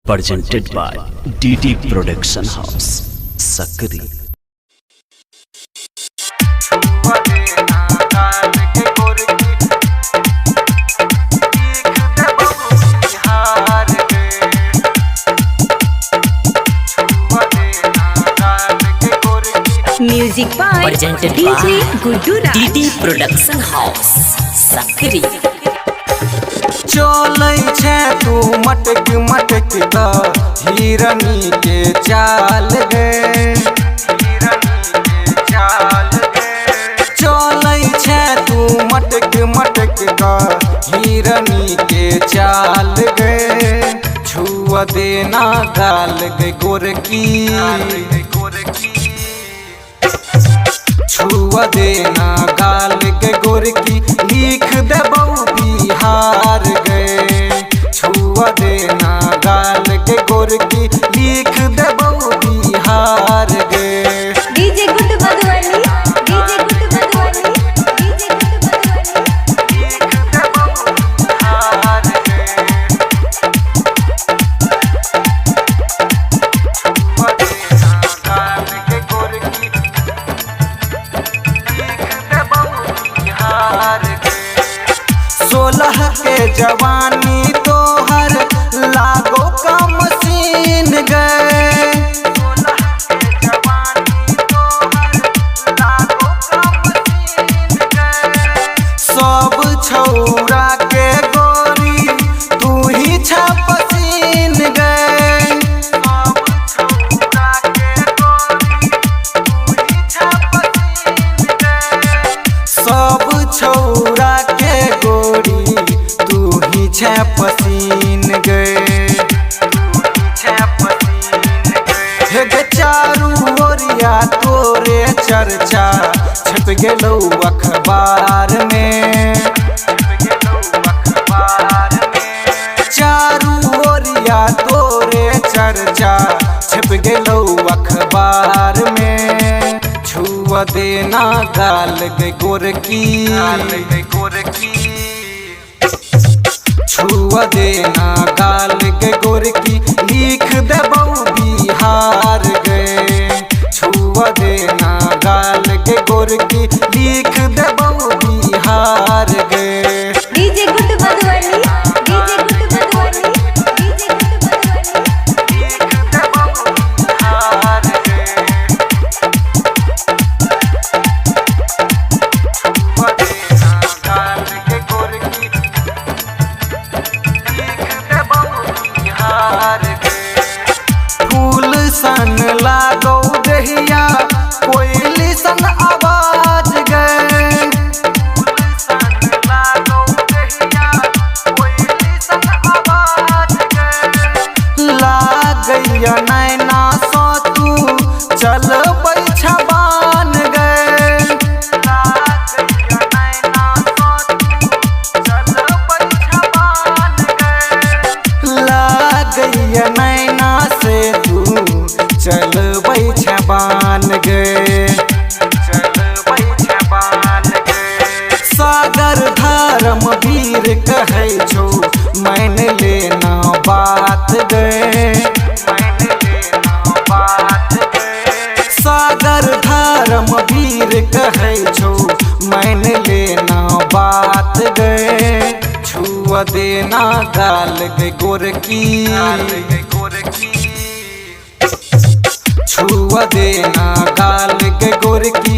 presented by DD Production House, Sakri. Music by presented DJ by Gudura. DD Production House, Sakri. चलै छे तू मटक मटक द हिरनी के चाल गे, चलै छे तू मटक मटक द हिरनी के चाल गे, छुआ देना गाल गे गोरकी, छुआ देना गाल गे गोरकी, लिख देबौ बिहार गे, छुआ देना गाल गे गोरकी, लिख देबौ बिहार गे। DJ Good Madhwani, DJ Good Madhwani, DJ Good Madhwani. लिख देबौ बिहार गे, छुआ देना गाल गे गोरकी, लिख देबौ बिहार गे। 16 के जवानी तोहर लागो का मशीन गए, 16 के जवानी तोहर लागो का मशीन गए, सब छौरा के गोरी तू ही छपसीन गए, सब छौरा के गोरी तू ही छपसीन गए, सब छौरा के गोरी तू ही छे पसीन गए, तू ही छे पसीन गए। हे गे चारू ओरिया तोरे चर्चा छप गेलौ अखबार में, छप गेलौ अखबार में, चारू ओरिया तोरे चर्चा छप गेलौ अखबार में, छुआ देना गाल गे गोरकी, गाल गे गोरकी, छुआ देना गाल गे गोरकी, लिख देबौ बिहार गे, छुआ देना गाल गे गोरकी, लिख देबौ बिहार गे। DJ Good Madhwani, DJ Good Madhwani, DJ Good Madhwani. लिख देबौ बिहार गे, छुआ देना गाल गे गोरकी, लिख देबौ बिहार गे। फूल सन लागौ दहिया कोयली सन आवाज गए, फूल सन लागौ दहिया कोयली सन आवाज गए, लागैया नैना सँ तू चलबै छबान गए, लागैया नैना सँ तू चलबै छबान गए, लागैया नैना से तू चलबै छबान गे, चलबै छबान गे। सागर धर्म वीर कहै छौ मान लेना बात गे, मान लेना बात गे। सागर धर्म वीर कहै छौ मान लेना बात गे, छुआ देना गाल गे गोरकी, गाल गे गोरकी, छुआ देना गाल गे गोरकी,